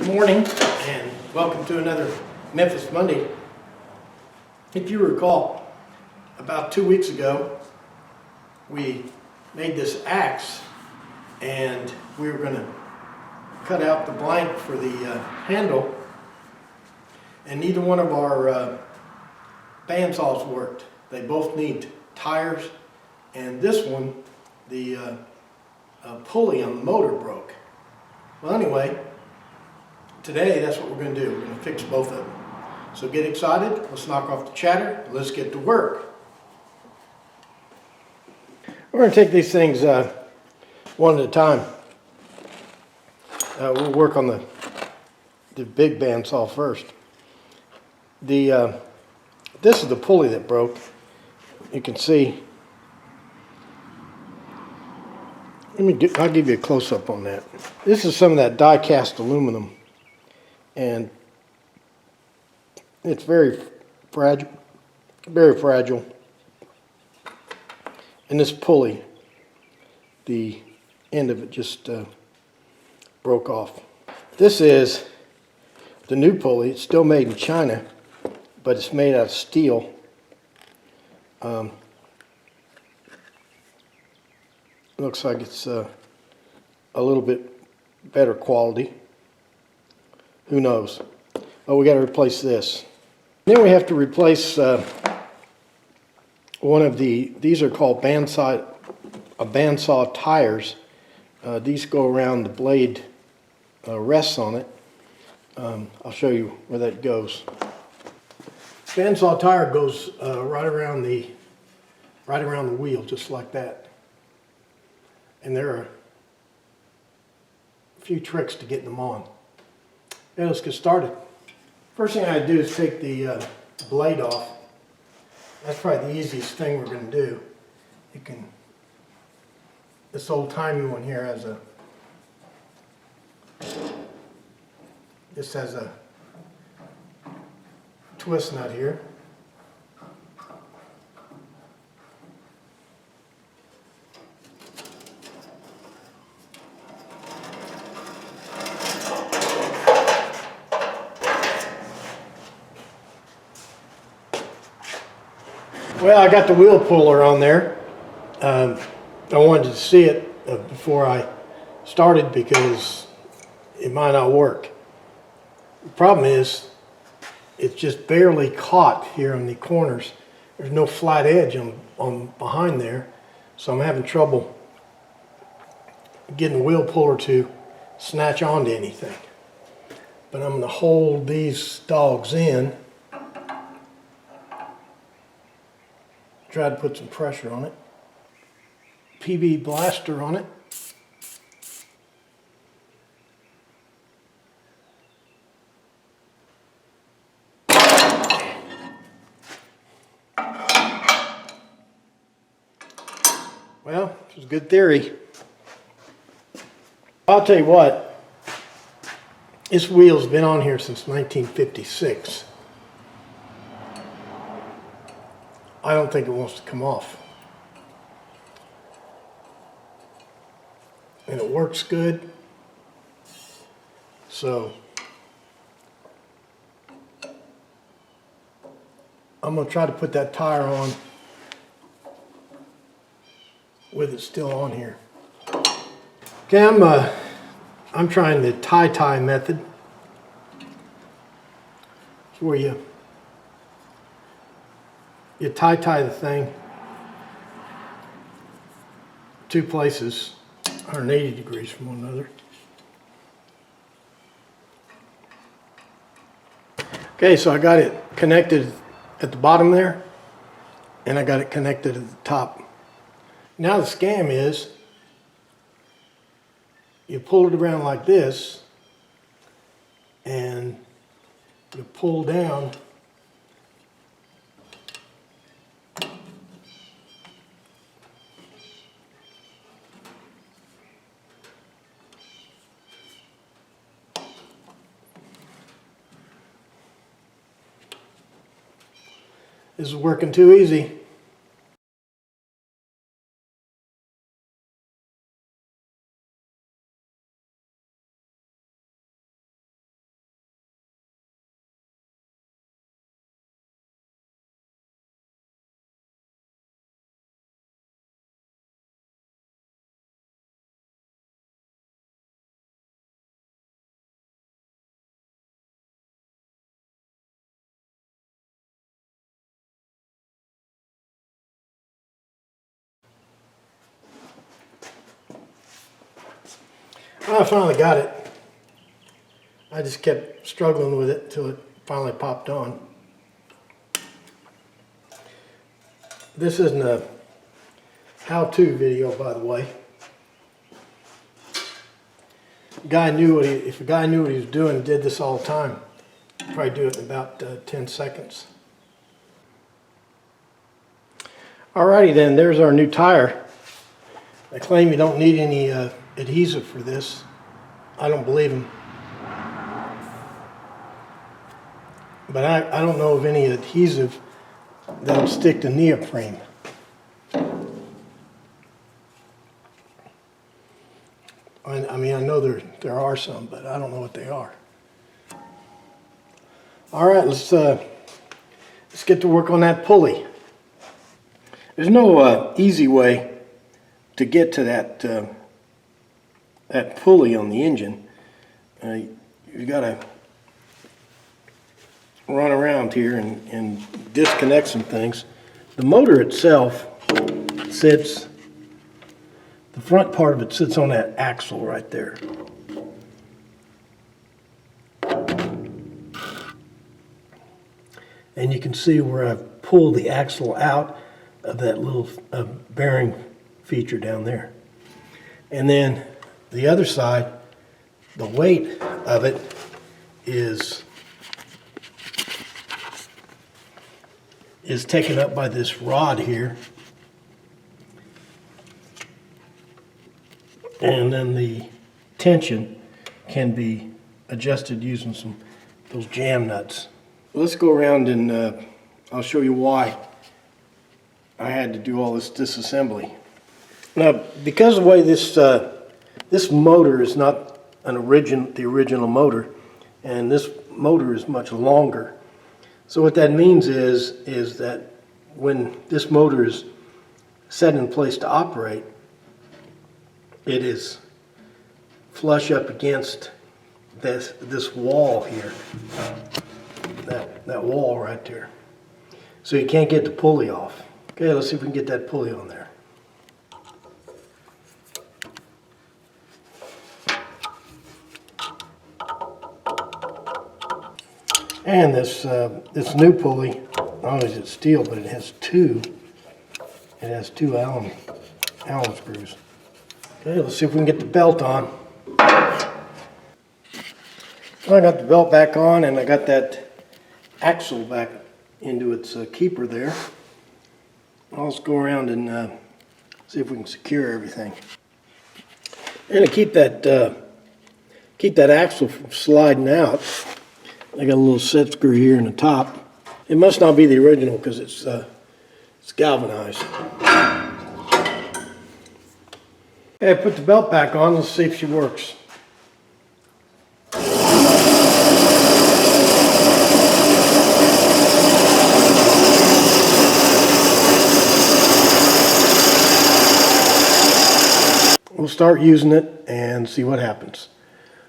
Good morning and welcome to another Memphis Monday. If you recall, about 2 weeks ago we made this axe and we were going to cut out the blank for the handle, and neither one of our bandsaws worked. They both need tires, and this one, the pulley on the motor broke. Well, anyway, today that's what we're going to do. We're going to fix both of them. So get excited, let's knock off the chatter, let's get to work. We're going to take these things one at a time. We'll work on the big bandsaw first. This is the pulley that broke. You can see. I'll give you a close-up on that. This is some of that die-cast aluminum, and it's very fragile, very fragile. And this pulley, the end of it just broke off. This is the new pulley. It's still made in China, but it's made out of steel. Looks like it's a little bit better quality. Who knows? Oh, we got to replace this. Then we have to replace one of these are called bandsaw tires. These go around the blade, rests on it. I'll show you where that goes. Bandsaw tire goes right around the wheel, just like that. And there are a few tricks to getting them on. Okay, let's get started. First thing I do is take the blade off. That's probably the easiest thing we're going to do. This old-timey one here has a twist nut here. Well, I got the wheel puller on there. I wanted to see it before I started because it might not work. The problem is it's just barely caught here on the corners. There's no flat edge on behind there, so I'm having trouble getting the wheel puller to snatch onto anything. But I'm going to hold these dogs in. Try to put some pressure on it. PB blaster on it. Well, this is good theory. I'll tell you what, this wheel's been on here since 1956. I don't think it wants to come off. And it works good. So I'm going to try to put that tire on with it still on here. Okay, I'm trying the tie method. It's where you tie the thing two places, 180 degrees from one another. Okay, so I got it connected at the bottom there, and I got it connected at the top. Now the scam is you pull it around like this, and you pull down. This is working too easy. I finally got it. I just kept struggling with it until it finally popped on. This isn't a how-to video, by the way. If a guy knew what he was doing and did this all the time, he'd probably do it in about 10 seconds. Alrighty then, there's our new tire. They claim you don't need any adhesive for this. I don't believe them. But I don't know of any adhesive that'll stick to neoprene. I mean, I know there are some, but I don't know what they are. All right, let's get to work on that pulley. There's no easy way to get to that pulley on the engine. You got to run around here and disconnect some things. The motor itself sits, the front part of it sits on that axle right there. And you can see where I've pulled the axle out of that little bearing feature down there. And then the other side, the weight of it is taken up by this rod here. And then the tension can be adjusted using those jam nuts. Let's go around and I'll show you why I had to do all this disassembly. Now, because of the way this motor is not the original motor, and this motor is much longer. So what that means is that when this motor is set in place to operate, it is flush up against this wall here, that wall right there. So you can't get the pulley off. Okay, let's see if we can get that pulley on there. And this new pulley, not only is it steel, but it has two Allen screws. Okay, let's see if we can get the belt on. Well, I got the belt back on, and I got that axle back into its keeper there. Let's go around and see if we can secure everything. And to keep that axle from sliding out, I got a little set screw here in the top. It must not be the original because it's galvanized. Okay, I put the belt back on. Let's see if she works. We'll start using it and see what happens.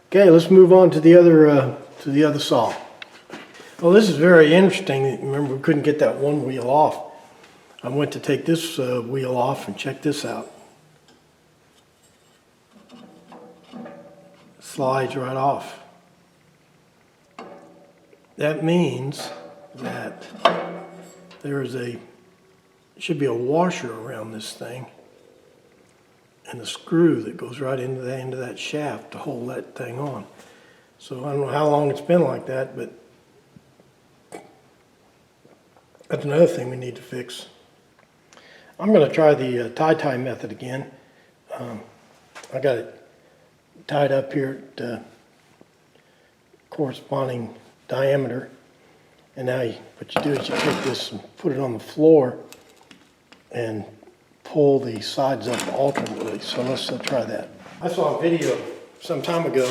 Okay, let's move on to the other saw. Well, this is very interesting. Remember, we couldn't get that one wheel off. I went to take this wheel off and check this out. Slides right off. That means that should be a washer around this thing, and a screw that goes right into the end of that shaft to hold that thing on. So I don't know how long it's been like that, but that's another thing we need to fix. I'm going to try the tie method again. I got it tied up here at corresponding diameter, and now what you do is you take this and put it on the floor and pull the sides up alternately. So let's try that. I saw a video some time ago,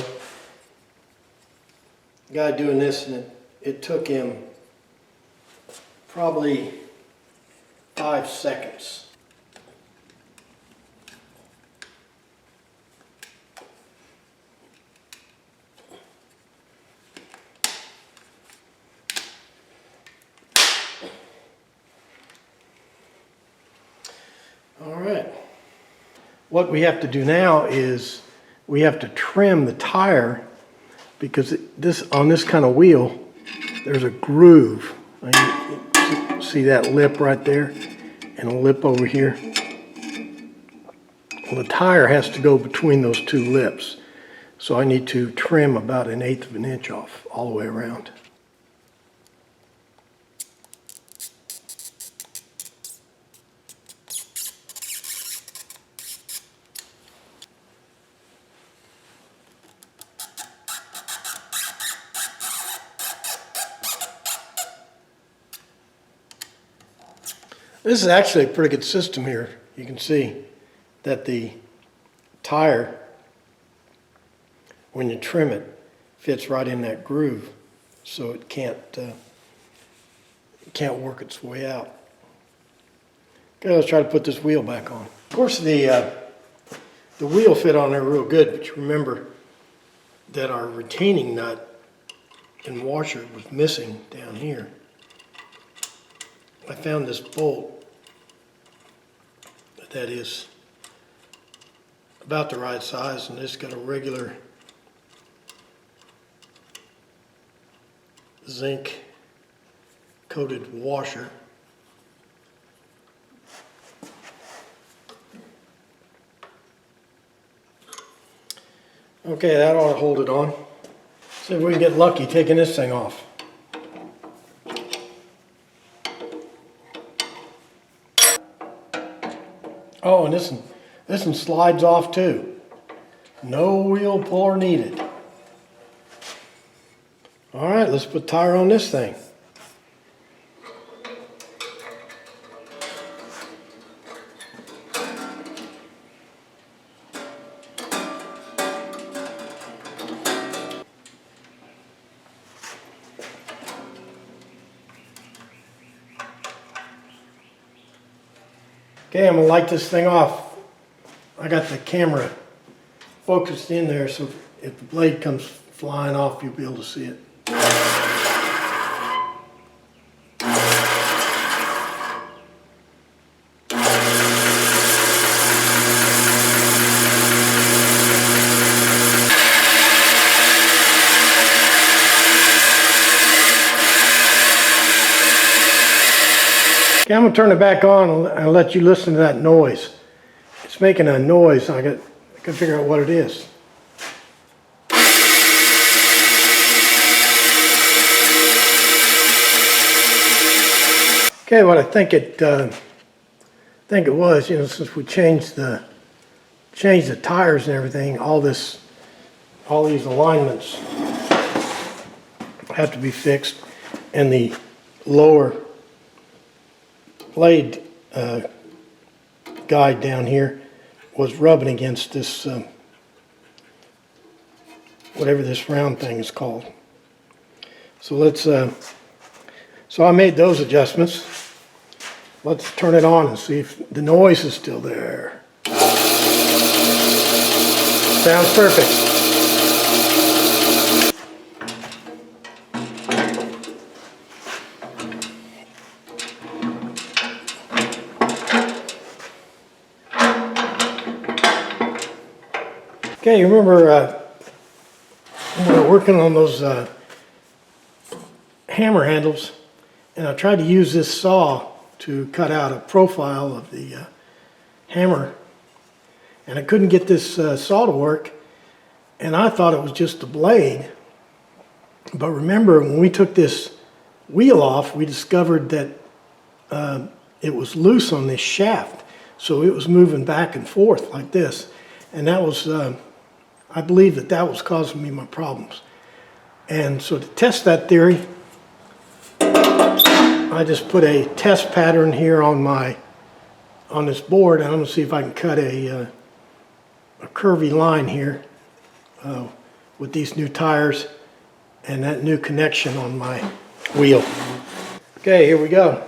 a guy doing this, and it took him probably 5 seconds. All right. What we have to do now is we have to trim the tire because on this kind of wheel, there's a groove. You see that lip right there and a lip over here? Well, the tire has to go between those two lips. So I need to trim about 1/8 of an inch off all the way around. This is actually a pretty good system here. You can see that the tire, when you trim it, fits right in that groove, so it can't work its way out. Okay, let's try to put this wheel back on. Of course, the wheel fit on there real good, but you remember that our retaining nut and washer was missing down here. I found this bolt that is about the right size, and it's got a regular zinc coated washer. Okay, that ought to hold it on. See if we can get lucky taking this thing off. Oh, and this one slides off too. No wheel puller needed. All right, let's put tire on this thing. Okay, I'm gonna light this thing off. I got the camera focused in there, so if the blade comes flying off, you'll be able to see it. Okay, I'm gonna turn it back on and let you listen to that noise. It's making a noise. I can figure out what it is. Okay, what I think it was, since we changed the tires and everything, all these alignments have to be fixed, and the lower blade guide down here was rubbing against this whatever this round thing is called. So so I made those adjustments. Let's turn it on and see if the noise is still there. Sounds perfect. Okay, you remember when we were working on those hammer handles, and I tried to use this saw to cut out a profile of the hammer, and I couldn't get this saw to work, and I thought it was just the blade. But remember, when we took this wheel off, we discovered that it was loose on this shaft, so it was moving back and forth like this, and that was I believe that was causing me my problems. And so to test that theory, I just put a test pattern here on this board, and I'm going to see if I can cut a curvy line here with these new tires and that new connection on my wheel. Okay, here we go.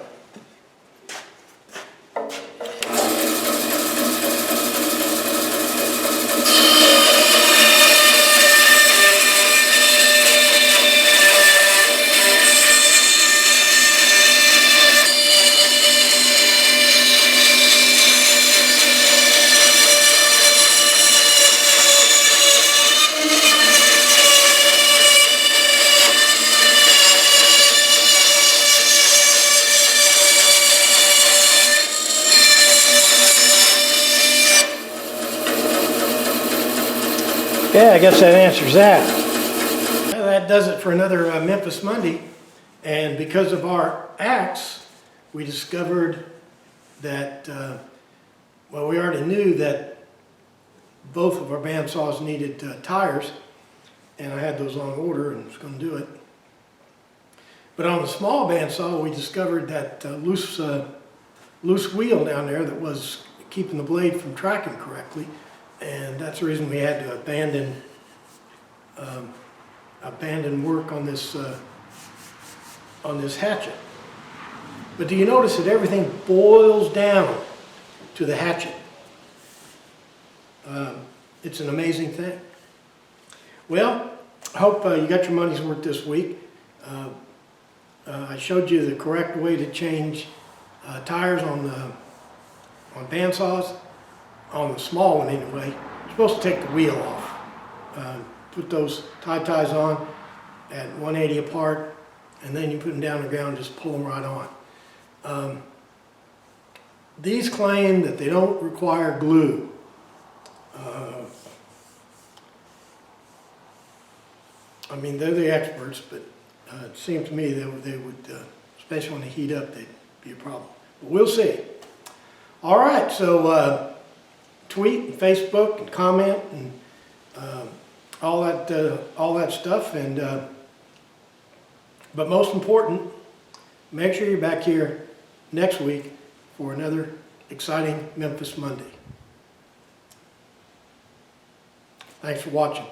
Yeah, I guess that answers that. Well, that does it for another Memphis Monday. And because of our axe, we discovered that, well, we already knew that both of our bandsaws needed tires, and I had those on order and was going to do it. But on the small bandsaw, we discovered that loose wheel down there that was keeping the blade from tracking correctly, and that's the reason we had to abandon work on this hatchet. But do you notice that everything boils down to the hatchet? It's an amazing thing. Well, I hope you got your money's worth this week. I showed you the correct way to change tires on bandsaws, on the small one anyway. You're supposed to take the wheel off. Put those ties on at 180 apart, and then you put them down on the ground and just pull them right on. These claim that they don't require glue. I mean, they're the experts, but it seemed to me that they would, especially when they heat up, they'd be a problem. But we'll see. All right, so tweet and Facebook and comment and all that stuff. And but most important, make sure you're back here next week for another exciting Memphis Monday. Thanks for watching.